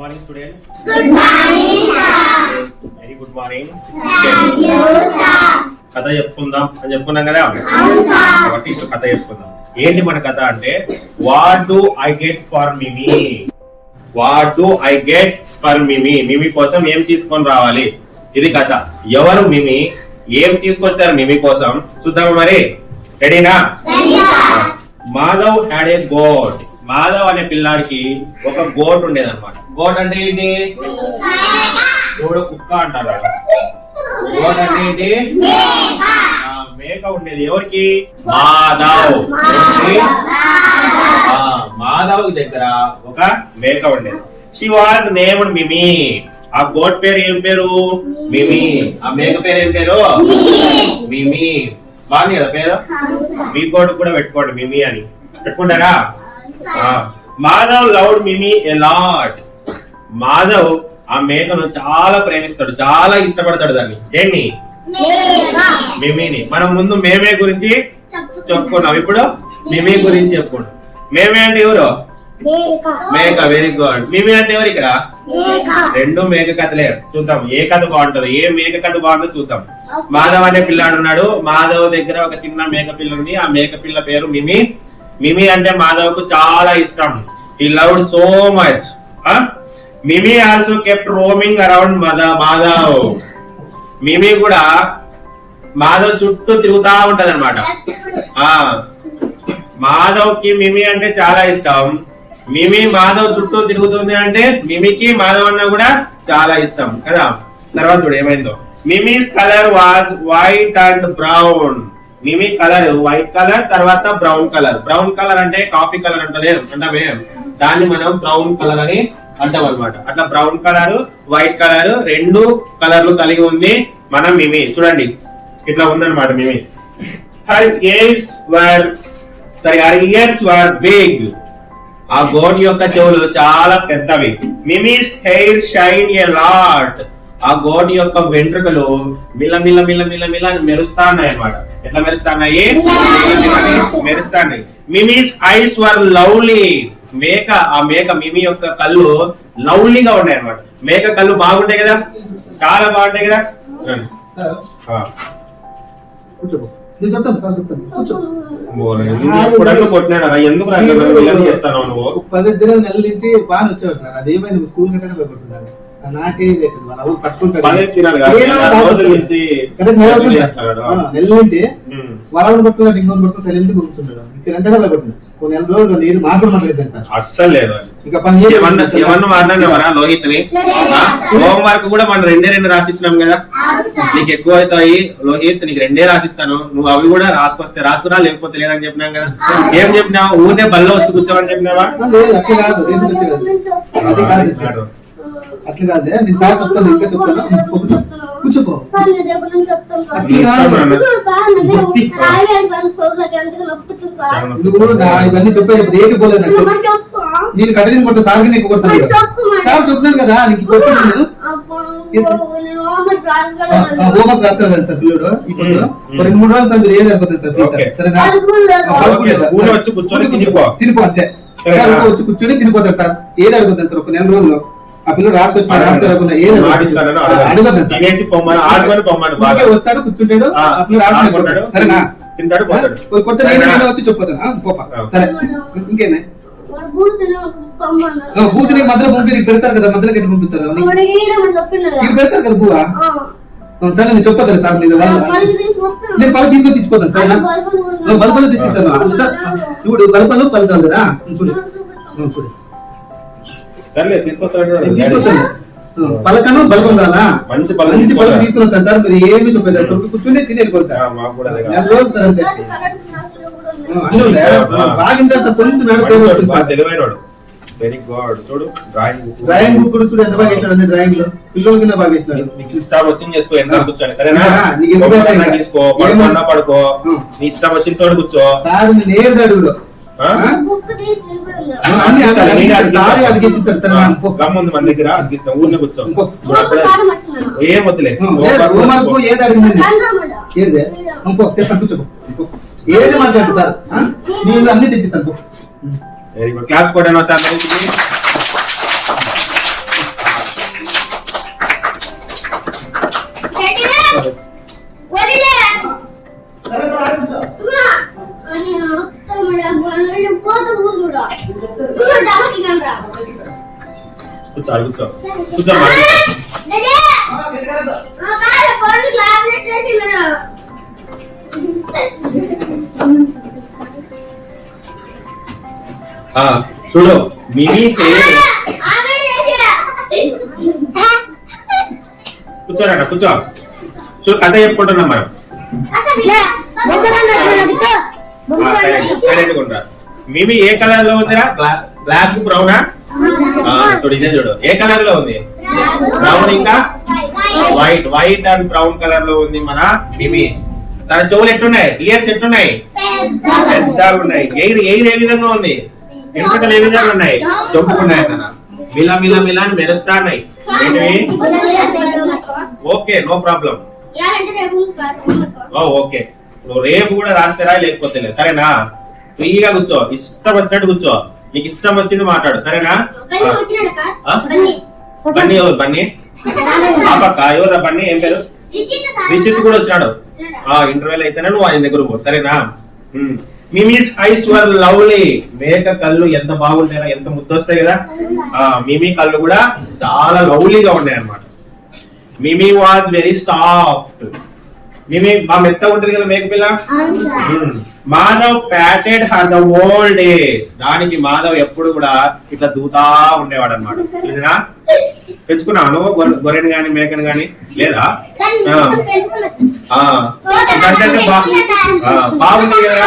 morning, students. Good morning, sir. Very good morning. Thank you, sir. కథ చెప్పుకుందాం అని చెప్పుకున్నాం కదా, కాబట్టి ఇప్పుడు కథ చెప్పుకుందాం. ఏంటి మన కథ అంటే, what do I get for Mimi, what do I get for Mimi, Mimi కోసం ఏం తీసుకొని రావాలి, ఇది కథ. ఎవరు మిమీ, ఏం తీసుకొచ్చారు మిమీ కోసం చూద్దాము. మరి రెడీనా? Madhav had a goat. Madhav అనే పిల్లాడికి ఒక గోట్ ఉండేది అనమాట. గోట్ అంటే ఏంటి? గోడ కుక్క అంటారు. గోట్ అంటే ఏంటి? మేక ఉండేది. ఎవరికి? మాధవ్. మాధవ్ దగ్గర ఒక మేక ఉండేది. షీ వాజ్ నేమ్డ్ మిమీ. ఆ గోట్ పేరు ఏం పేరు? మిమీ. ఆ మేక పేరు ఏం పేరు? మిమీ. బాగుంది కదా పేరు? మీ గోట్ కూడా పెట్టుకోండి మిమీ అని. పెట్టుకుంటారా? మాధవ్ లవ్డ్ మిమీ ఎ లాట్. మాధవ్ ఆ మేకను చాలా ప్రేమిస్తాడు, చాలా ఇష్టపడతాడు దాన్ని. ఏంటి? మిమీని. మనం ముందు మేమే గురించి చెప్పుకున్నాం, ఇప్పుడు మిమీ గురించి చెప్పుకున్నాం. మేమే అంటే ఎవరు? మేక. Very good. మిమీ అంటే ఎవరు ఇక్కడ? రెండు మేక కథలే. చూద్దాం ఏ కథ బాగుంటది, ఏ మేక కథ బాగుందో చూద్దాం. మాధవ్ అనే పిల్లాడు ఉన్నాడు. మాధవ్ దగ్గర ఒక చిన్న మేక పిల్ల ఉంది. ఆ మేక పిల్ల పేరు మిమీ. మిమీ అంటే మాధవ్ కు చాలా ఇష్టం. He loved so much. Mimi also kept roaming around Madhav. Mimi కూడా మాధవ్ చుట్టూ తిరుగుతా ఉంటది అనమాట. మాధవ్ కి మిమీ అంటే చాలా ఇష్టం. మిమీ మాధవ్ చుట్టూ తిరుగుతుంది అంటే మిమీకి మాధవ్ అన్న కూడా చాలా ఇష్టం కదా. తర్వాత చూడు ఏమైందో. Memes colour was white and brown. మిమీ కలర్ వైట్ కలర్, తర్వాత బ్రౌన్ కలర్. బ్రౌన్ కలర్ అంటే కాఫీ కలర్ అంటదే అంటామే, దాన్ని మనం బ్రౌన్ కలర్ అని అంటాం అనమాట. అట్లా బ్రౌన్ కలర్, వైట్ కలర్ రెండు కలర్లు కలిగి ఉంది మన మిమీ. చూడండి ఇట్లా ఉందన్నమాట మిమీ. హర్ ఇయర్స్ వర్ బిగ్. ఆ గోట్ యొక్క చెవులు చాలా పెద్దవి. Memes hair shine a lot. ఆ గోట్ యొక్క వెంట్రుకలు మిల్ల మిల్ల మిల్ల మిల్ల మిల్ల మెరుస్తా ఉన్నాయి అనమాట. ఎట్లా మెరుస్తాయి? మెరుస్తాయి. Mimi's eyes were lovely. ఆ మేక మిమీ యొక్క కళ్ళు లవ్లీగా ఉన్నాయి అనమాట. మేక కళ్ళు బాగుంటాయి కదా, చాలా బాగుంటాయి కదా. కొట్టినాడు ఎందుకు చేస్తాను నువ్వు? 10 దినాలు నెలలింటి బాగా వచ్చావు సార్. అదేమైంది స్కూల్ కంటే భయపడుతున్నాడు. నెల్లింటి వరాలను పట్టుకున్నాడు, ఇంకొక పట్టుకుని సైలెంట్ కూర్చుంటాడు. ఇక్కడ ఎంతగా భయపడుతున్నాడు. కొన్ని నెల రోజులు నేను మాట్లాడలేదు సార్. అస్సలు లేదు. ఇంకా పని ఏమన్నా మాట్లాడినవరా లోహిత్ ని? హోంవర్క్ కూడా మనం 2 రాసిచ్చినాం కదా. నీకు ఎక్కువ అవుతాయి లోహిత్, నీకు 2 రాసిస్తాను, నువ్వు అవి కూడా రాసుకురా లేకపోతే లేదని చెప్పినాం కదా. ఏం చెప్పినావు? ఊరినే బల్లో వచ్చి కూర్చోమని చెప్పినావా? లేదు అట్లా కాదు, అట్లా కాదే. నేను సార్ చెప్తాను, ఇంకా చెప్తాను. కూర్చోపో. నువ్వు ఇవన్నీ చెప్పేది ఏది పోలేదు. నేను కట్టదిన కొట్ట సార్కి నీకు కొడతాను. సార్ చెప్తున్నాను కదా నీకు కొట్టాను. హోంవర్క్ రాస్తారు కదా సార్ పిల్లడు. ఇప్పుడు 2-3 రోజులు సార్ మీరు ఏది అయిపోతుంది సార్. సరేనా? తినిపో అంతే. వచ్చి కూర్చొని తినిపోతారు సార్. ఏది అడుగుతాను సార్ ఒక 4 రోజులు. ఆ పిల్లలు రాసుకొచ్చిన వస్తాడు, కూర్చుంటాడు, ఆ పిల్లలు సరేనా? కొత్త వచ్చి చెప్పాను. సరే ఇంకేనా? బూత్ మధ్యలో పంపి పెడతారు కదా, మధ్యలో ఎట్లా పంపిస్తారు? మీరు పెడతారు కదా బువ్వా. సరే నేను చెప్పతాను సార్. నేను పలు తీసుకొచ్చి ఇచ్చిపోతాను సార్. బల్బలు తెచ్చిస్తాను. ఇప్పుడు బల్బలు పలుతాను కదా. చూడు పలకను బల్బం కాదా? మంచి పలక తీసుకుని వస్తాను సార్. మీరు ఏమి చెప్పలేదు, కూర్చుని తిని వెళ్ళిపోదు సార్. రోజు సార్ అంతే. బాగా సార్. కొంచెం తెలివైనడు. Very good. చూడు డ్రాయింగ్ బుక్ కూడా చూడు ఎంత బాగా వేసినాడు. డ్రాయింగ్ లో పిల్లల కింద బాగా వేసినాడు. నీకు ఇష్టం వచ్చింది చేసుకో, ఎంత కూర్చోండి సరేనా? తీసుకో, పడుకో, నీ ఇష్టం వచ్చిన చోటు కూర్చో. సార్ నేను ఏడు కూడా గమ్ముంది మన దగ్గర అడిగిస్తాం. ఊరిని కూర్చో. ఏం వద్దులే. ఏది అడిగింది ఏది మాట్లాడు సార్. నేను అన్ని తెచ్చిస్తాను. Very good. క్లాస్ కూడా సార్. కూర్చో కూర్చో కూర్చో చూడు మినీ కూర్చోరట కూర్చో చూడు కథ చెప్పుకుంటున్నాం మనం సైలెంట్ ఉంటా మిమీ ఏ కలర్ లో ఉందిరా బ్లాక్ బ్రౌనా చూడు ఇదే చూడు ఏ కలర్ లో ఉంది బ్రౌన్ ఇంకా white white and brown colour లో ఉంది మన మిమీ తన చెవులు ఎట్లున్నాయి ఇయర్స్ ఎట్లున్నాయి పెద్దగా ఉన్నాయి ఎయిర్ ఎయిర్ ఏ విధంగా ఉంది ఎంపికలు ఏ విధంగా ఉన్నాయి చెప్పుకున్నాయి అన్న మిలా మిలా మిలా అని మెరుస్తా ఉన్నాయి ఓకే నో ప్రాబ్లం ఓకే నువ్వు రేపు కూడా రాస్తారా లేకపోతే లేదు సరేనా ఫ్రీగా కూర్చో ఇష్టం వచ్చినట్టు కూర్చో నీకు ఇష్టం వచ్చింది మాట్లాడు సరేనా బన్నీ ఎవరు బన్నీ పాపక్క ఎవరు బన్నీ ఏం పేరు రిషిత్ కూడా వచ్చినాడు ఇంటర్వ్యూలో అయితేనే నువ్వు ఆయన దగ్గర పో సరేనా మిమీస్ ఐస్ వర్ లవ్లీ మేక కళ్ళు ఎంత బాగుంటాయో ఎంత ముద్దొస్తాయి కదా మిమీ కళ్ళు కూడా చాలా లవ్లీగా ఉన్నాయి అన్నమాట మిమీ వాజ్ వెరీ సాఫ్ట్ మిమీ బాగా మెత్తగా ఉంటది కదా మేక పిల్ల Madhav patted her the whole day దానికి మాధవ్ ఎప్పుడు కూడా ఇట్లా దూతా ఉండేవాడు అనమాట పెంచుకున్నావు నువ్వు గొర్రెని గాని మేకని గాని లేదా బాగుంది కదా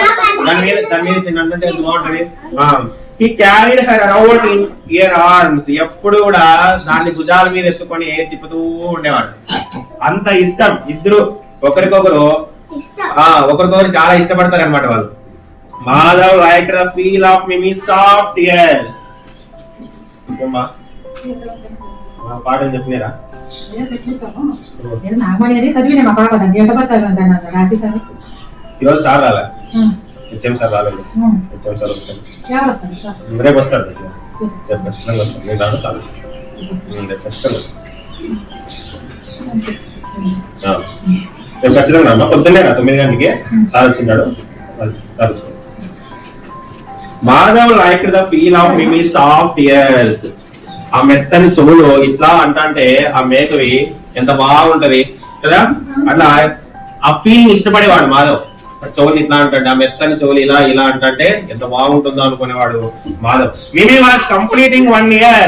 దాని మీద తిన్నంటే బాగుంటది he carried her around in year arms ఎప్పుడు కూడా దాన్ని భుజాల మీద ఎత్తుకొని తిప్పుతూ ఉండేవాడు అంత ఇష్టం ఇద్దరు ఒకరికొకరు చాలా ఇష్టపడతారు అనమాట వాళ్ళు Madhav like the feel of Mimi soft years పాఠం చెప్పినారా ఈరోజు సార్ రాలే హెచ్ఎం సార్ రాలేదు హెచ్ఎం సార్ వస్తాను రేపు వస్తాడు రేపు ఖచ్చితంగా వస్తాను నేను రాను సార్ రేపు ఖచ్చితంగా రేపు ఖచ్చితంగా అమ్మా పొద్దున్నే 9 గంటలకి సార్ వచ్చిన్నాడు Madhav like the feel of Mimi soft ears ఆ మెత్తని చెవులు ఇట్లా అంటే ఆ మేకవి ఎంత బాగుంటది కదా అట్లా ఆ ఫీలింగ్ ఇష్టపడేవాడు మాధవ్ చెవులు ఇట్లా అంటే ఆ మెత్తని చెవులు ఇలా ఇలా అంటే ఎంత బాగుంటుందో అనుకునేవాడు మాధవ్ మిమీ వాజ్ కంప్లీటింగ్ 1 year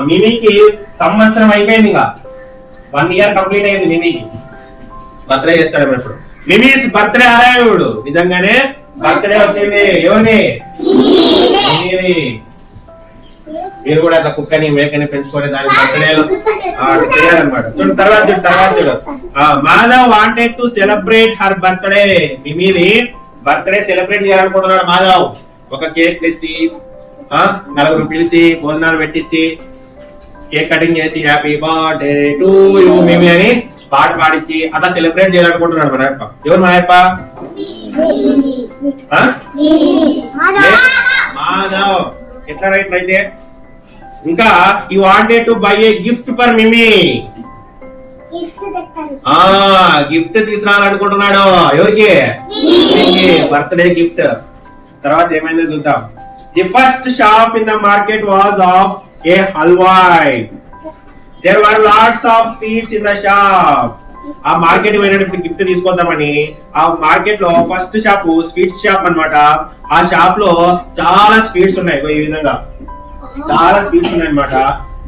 మిమీకి సంవత్సరం అయిపోయింది ఇంకా 1 year కంప్లీట్ అయింది మిమీకి బర్త్డే చేస్తాడు ఇప్పుడు మిమీస్ బర్త్డే అరైవ్డ్ నిజంగానే బర్త్డే వచ్చింది ఎవరిది మీరు కూడా అట్లా కుక్కని మేకని పెంచుకొని దాని బర్త్డేలు చేయాలన్నమాట చూడు తర్వాత Madhav wanted to celebrate her birthday మిమీది బర్త్డే సెలబ్రేట్ చేయాలనుకుంటున్నాడు మాధవ్ ఒక కేక్ తెచ్చి 4 పిలిచి భోజనాలు పెట్టించి కేక్ కటింగ్ చేసి happy birthday to you Mimi అని పాట పాడించి అట్లా సెలబ్రేట్ చేయాలనుకుంటున్నాడు మన అప్ప ఎవరు మా అప్ప మాధవ్ ఎట్లా రైట్ అయితే ఇంకా ఈ wanted to buy a gift for Mimi gift తీసుకురావాలనుకుంటున్నాడు ఎవరికి బర్త్డే గిఫ్ట్ తర్వాత ఏమైందో చూద్దాం the first shop in the market was of a halwai there were lots of sweets in the shop ఆ మార్కెట్ పోయినప్పుడు గిఫ్ట్ తీసుకొద్దామని ఆ మార్కెట్ లో ఫస్ట్ షాప్ స్వీట్స్ షాప్ అన్నమాట ఆ షాప్ లో చాలా స్వీట్స్ ఉన్నాయి ఈ విధంగా చాలా స్వీట్స్ ఉన్నాయి అన్నమాట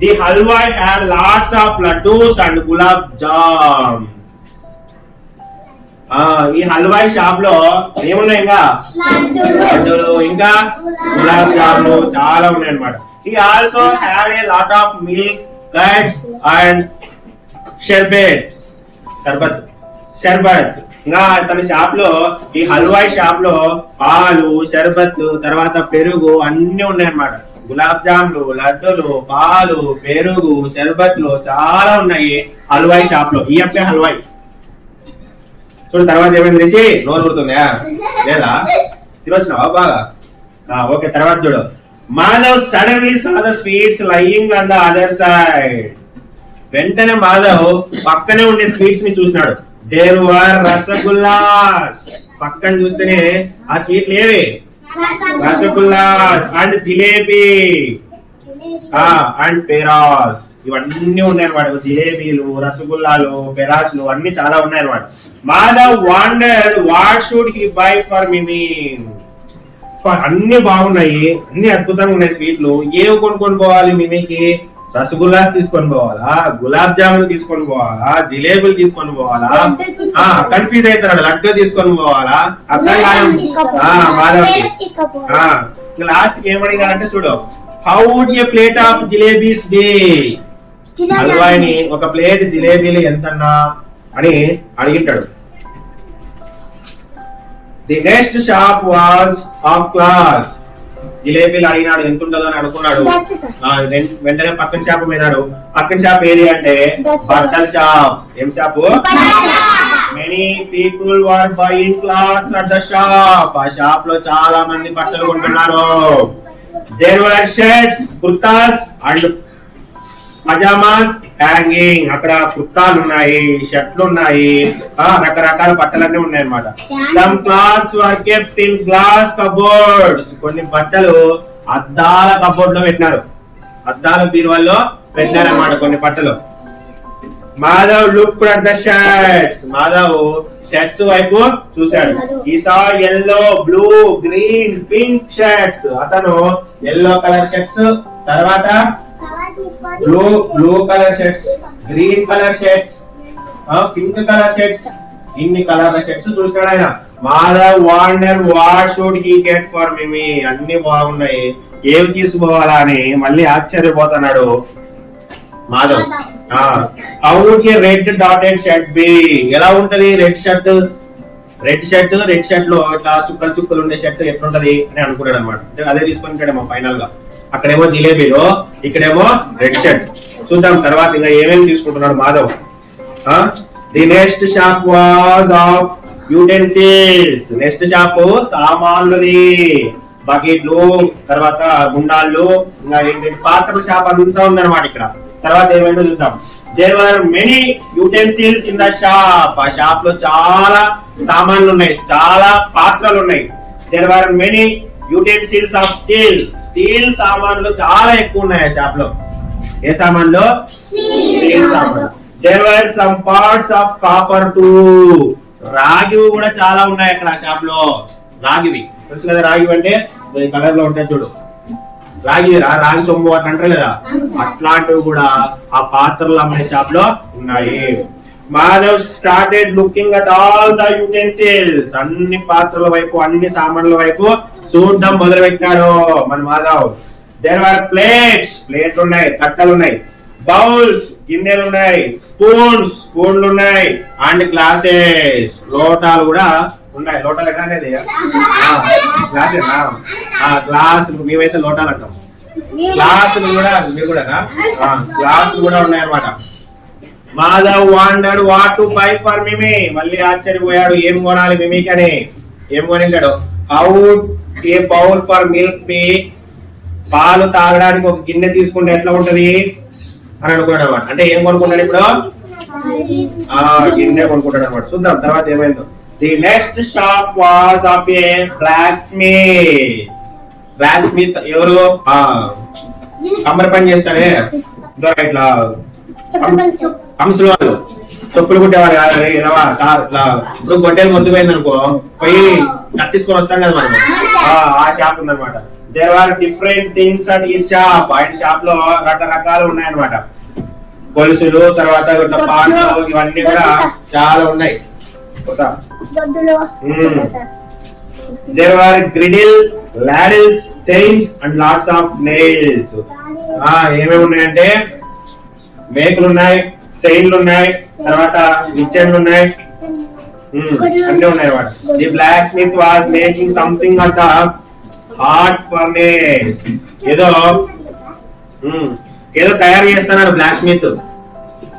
the halwai had lots of laddoos and gulab jam ఈ హల్వాయ్ షాప్ లో ఏమున్నాయి ఇంకా లడ్డూలు ఇంకా గులాబ్ జాములు చాలా ఉన్నాయి అన్నమాట he also had a lot of milk curds and sharbat ఇంకా తన షాప్ లో ఈ హల్వాయ్ షాప్ లో పాలు షర్బత్ తర్వాత పెరుగు అన్ని ఉన్నాయి అన్నమాట గులాబ్ జాములు లడ్డూలు పాలు పెరుగు షర్బత్లు చాలా ఉన్నాయి హల్వాయ్ షాప్ లో ఈ అప్పే హల్వాయ్ చూడు తర్వాత ఏమైంది రిషి నోరు పుడుతుందా లేదా తినొచ్చినావా బాగా ఓకే తర్వాత చూడు Madhav suddenly saw the sweets lying on the other side వెంటనే మాధవ్ పక్కనే ఉండే స్వీట్స్ ని చూసినాడు దేర్ వర్ రసగుల్లాస్ పక్కన చూస్తేనే ఆ స్వీట్లు ఏవి రసగుల్లాస్ అండ్ జిలేబీ అండ్ పెరాస్ ఇవన్నీ ఉన్నాయి అనమాట. జిలేబీలు, రసగుల్లాలు, పెరాస్లు అన్ని చాలా ఉన్నాయి అనమాట. Madhav wonder what should he buy for Mimi. అన్ని బాగున్నాయి, అన్ని అద్భుతంగా ఉన్నాయి స్వీట్లు. ఏవి కొనుక్కొని పోవాలి మిమీకి? రసగుల్లాస్ తీసుకొని పోవాలా, గులాబ్ జామున్ తీసుకొని పోవాలా, జిలేబీలు తీసుకొని పోవాలా, కన్ఫ్యూజ్ అవుతున్నాడు, లడ్డు తీసుకొని పోవాలా, అర్థం కాదు మాధవ్కి. లాస్ట్ కి ఏమడిగాడంటే చూడు, how would a plate of jalebis be. హల్వాయిని ఒక ప్లేట్ జిలేబీలు ఎంతన్నా అని అడిగింటాడు. The next shop was of cloths. జిలేబీలు అడిగినాడు ఎంత ఉంటుందో అని అనుకున్నాడు. వెంటనే పక్కన షాప్ పోయినాడు. పక్కన షాప్ ఏది అంటే బట్టల షాప్. ఏం shop? Many people were buying clothes at the shop. ఆ షాప్ లో చాలా మంది బట్టలు కొంటున్నారు. There were shirts, kurtas and pyjamas hanging. అక్కడ కుర్తాలు ఉన్నాయి, షర్ట్లు ఉన్నాయి, రకరకాల బట్టలన్నీ ఉన్నాయి అన్నమాట. Some clothes were kept in glass cupboards. కొన్ని బట్టలు అద్దాల కబోర్డ్ లో పెట్టినారు, అద్దాల బీరువాల్లో పెట్టినారు అన్నమాట కొన్ని బట్టలు. Madhav look at the shirts. Madhav shirts వైపు చూశాడు. He saw yellow, blue, green, pink shirts. అతను yellow కలర్ షర్ట్స్, తర్వాత blue colour shirts, green colour shirts, pink colour shirts, ఇన్ని కలర్ షర్ట్స్ చూసినాడు ఆయన. Madhav wonder what should he get for Mimi. అన్ని బాగున్నాయి, ఏవి తీసుకోవాలా అని మళ్ళీ ఆశ్చర్యపోతున్నాడు Madhav. How would a red dotted shirt be. ఎలా ఉంటది రెడ్ షర్ట్? రెడ్ షర్ట్ లో ఇట్లా చుక్కలు చుక్కలు ఉండే షర్ట్ ఎట్లుంటది అని అనుకున్నాడు అనమాట. అదే తీసుకొని ఫైనల్ గా. అక్కడేమో జిలేబీలో, ఇక్కడేమో రెడ్ షర్ట్. చూద్దాం తర్వాత ఇంకా ఏమేమి తీసుకుంటున్నాడు Madhav. The next shop was of utensils. Next shop సామాన్లుది. బకెట్లు, తర్వాత గుండాళ్ళు, ఇంకా ఏంటంటే పాత్రల షాప్ అంతా ఉందన్నమాట ఇక్కడ. తర్వాత ఏమైందో చూద్దాం. There were many utensils in the shop. ఆ షాప్ లో చాలా సామాన్లు ఉన్నాయి, చాలా పాత్రలు ఉన్నాయి. There were many utensils of steel. Steel సామాన్లు చాలా ఎక్కువ ఉన్నాయి ఆ షాప్ లో. ఏ సామాన్లు? స్టీల్ సామాన్లు. There were some pots of copper too. రాగివి కూడా చాలా ఉన్నాయి అక్కడ ఆ షాప్ లో. రాగివి తెలుసు కదా, రాగివి అంటే కలర్ లో ఉంటాయి చూడు, రాగి చొమ్ము అట్లా అంటారు కదా, అట్లాంటివి కూడా ఆ పాత్రలు అమ్మే షాప్ లో ఉన్నాయి. Madhav started looking at all the utensils. అన్ని పాత్రల వైపు, అన్ని సామాన్ల వైపు చూడడం మొదలు పెట్టాడు మన మాధవ్. There are plates. ప్లేట్లు ఉన్నాయి, తట్టలు ఉన్నాయి. బౌల్స్, గిన్నెలు ఉన్నాయి. స్పూన్లు ఉన్నాయి. అండ్ గ్లాసెస్, లోటాలు కూడా ఉన్నాయి. లోటాలు ఎక్కడ అనేది గ్లాసులు. మేమైతే లోటాలు అంటాం. గ్లాసులు కూడా, మీరు కూడా గ్లాసులు కూడా ఉన్నాయి అన్నమాట. Madhav wondered what to buy for Mimi. మళ్ళీ ఆశ్చర్యపోయాడు ఏం కొనాలి మిమీకి అని. ఏం కొనింటాడు? How a bowl for milk be. పాలు తాగడానికి ఒక గిన్నె తీసుకుంటే ఎట్లా ఉంటది అని అనుకున్నాడు అనమాట. అంటే ఏం కొనుక్కుంటాడు ఇప్పుడు? గిన్నె కొనుక్కుంటాడు అనమాట. చూద్దాం తర్వాత ఏమైందో. The next shop was of a blacksmith. ఎవరు? కమ్మరి పని చేస్తాడే ఇట్లా హంసులు వాళ్ళు, చెప్పులు కుట్టేవారు కాదు. ఇప్పుడు గొడ్డలు మొద్దు పోయింది అనుకో, పోయి కట్టించుకొని వస్తాం కదా మనం, ఆ షాప్ ఉందన్నమాట. There are different things at ఈ షాప్. ఆయన షాప్ లో రకరకాలు ఉన్నాయన్నమాట. గొలుసులు, తర్వాత పాటలు, ఇవన్నీ కూడా చాలా ఉన్నాయి. There are griddle, ladles, chains and lots of nails. ఏమేమి ఉన్నాయంటే మేకులు ఉన్నాయి, చైన్లు ఉన్నాయి, తర్వాత నిచ్చెన్లు ఉన్నాయి, అన్నీ ఉన్నాయి అన్నమాట. The blacksmith was making something at the hot furnace. ఏదో తయారు చేస్తున్నాడు బ్లాక్ స్మిత్.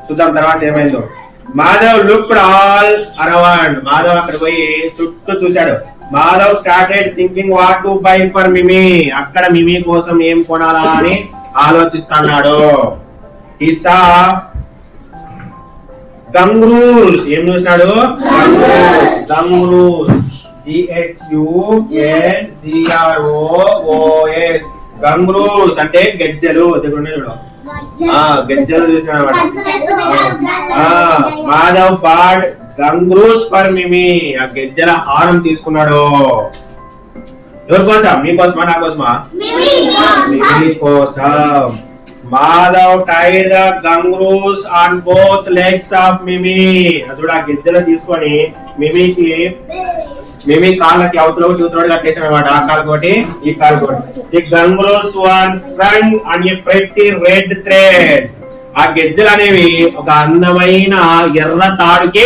చూద్దాం తర్వాత ఏమైందో. Madhav looked all around. Madhav అక్కడ పోయి చుట్టూ చూశాడు. Madhav started thinking what to buy for Mimi. అక్కడ మిమీ కోసం ఏం కొనాలా అని ఆలోచిస్తున్నాడు. He saw gangroos. ఏం చూసినాడు? gangroos. GHUNGROOS. గంగ్రూస్ అంటే గెజ్జలు దగ్గర ఉన్నాయి చూడు. గెజ్జలు చూసిన మాధవ్ బాడ్ గంగ్రూస్ ఫర్ మిమి. ఆ గెజ్జల హారం తీసుకున్నాడు. ఎవరి కోసం? మీకోసమా నా కోసమా? మిమి కోసం. Madhav tied the ghungroos on both legs of Mimi. అప్పుడు ఆ గెజ్జలు తీసుకొని మిమి కాళ్ళకి అవతల ఇవతల కట్టేసాడు అనమాట. ఆ కాలు కోటి ఈ కాలు కోటి. The ghungroos were strung on a pretty red thread. ఆ గెజ్జలు అనేవి ఒక అందమైన ఎర్ర తాడుకి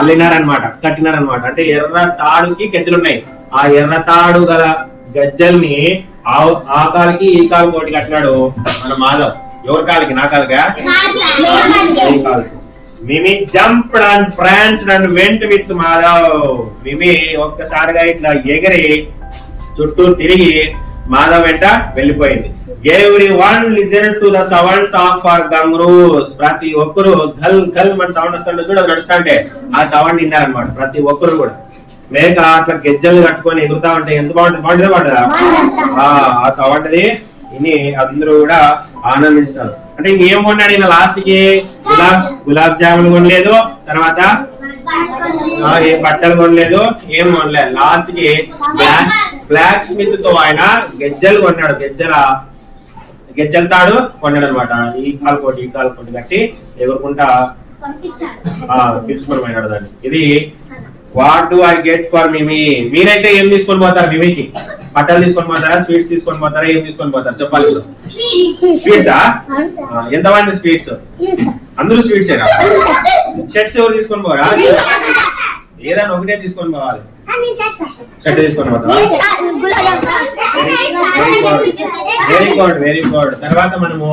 అల్లినారనమాట, కట్టినారనమాట. అంటే ఎర్ర తాడుకి గెజ్జలు ఉన్నాయి. ఆ ఎర్ర తాడు గల గజ్జల్ని ఆ కాలికి ఈ కాలు కోటి కట్టినాడు మన మాధవ్. ఎవరి కాలికి? నా కాలికా? Mimi jumped and pranced and went with Madhav. Mimi ఒక్కసారిగా ఇట్లా ఎగిరి చుట్టూ తిరిగి మాధవ్ వెంట వెళ్ళిపోయింది. Everyone listen to the sounds of our ghungroos. ప్రతి ఒక్కరు గల్ గల్ మన సౌండ్ వస్తుంటే చూడ నడుస్తుంటే ఆ సౌండ్ విన్నారనమాట ప్రతి ఒక్కరు కూడా. మేక అట్లా గెజ్జలు కట్టుకొని ఎగురుతా ఉంటే ఎంత బాగుంటుంది, బాగుంటుందా? ఆ సౌండ్ ది విని అందరూ కూడా ఆనందిస్తారు. అంటే ఇంకేం కొన్నాడు ఈయన లాస్ట్ కి? గులాబ్ జామున్ కొనలేదు, తర్వాత ఏం బట్టలు కొనలేదు, ఏం కొనలేదు. లాస్ట్ కి బ్లాక్ స్మిత్ తో ఆయన గెజ్జలు కొన్నాడు. గెజ్జల తాడు కొన్నాడు అనమాట. ఈ కాలు కోటి కట్టి ఎగురుకుంటా పిలుచుకొని పోయినాడు దాన్ని. ఇది what do I get for Mimi. మీరైతే ఏం తీసుకొని పోతారు మిమికి? బట్టలు తీసుకొని పోతారా, స్వీట్స్ తీసుకొని పోతారా, ఏం తీసుకొని పోతారు చెప్పాలి. స్వీట్సా? ఎంతమంది స్వీట్స్? అందరూ స్వీట్స్ ఏనా? షర్ట్స్ ఎవరు తీసుకొని పోరా? ఏదైనా ఒకటే తీసుకొని పోవాలి. షర్ట్ తీసుకొని పోతారా? Very good. తర్వాత మనము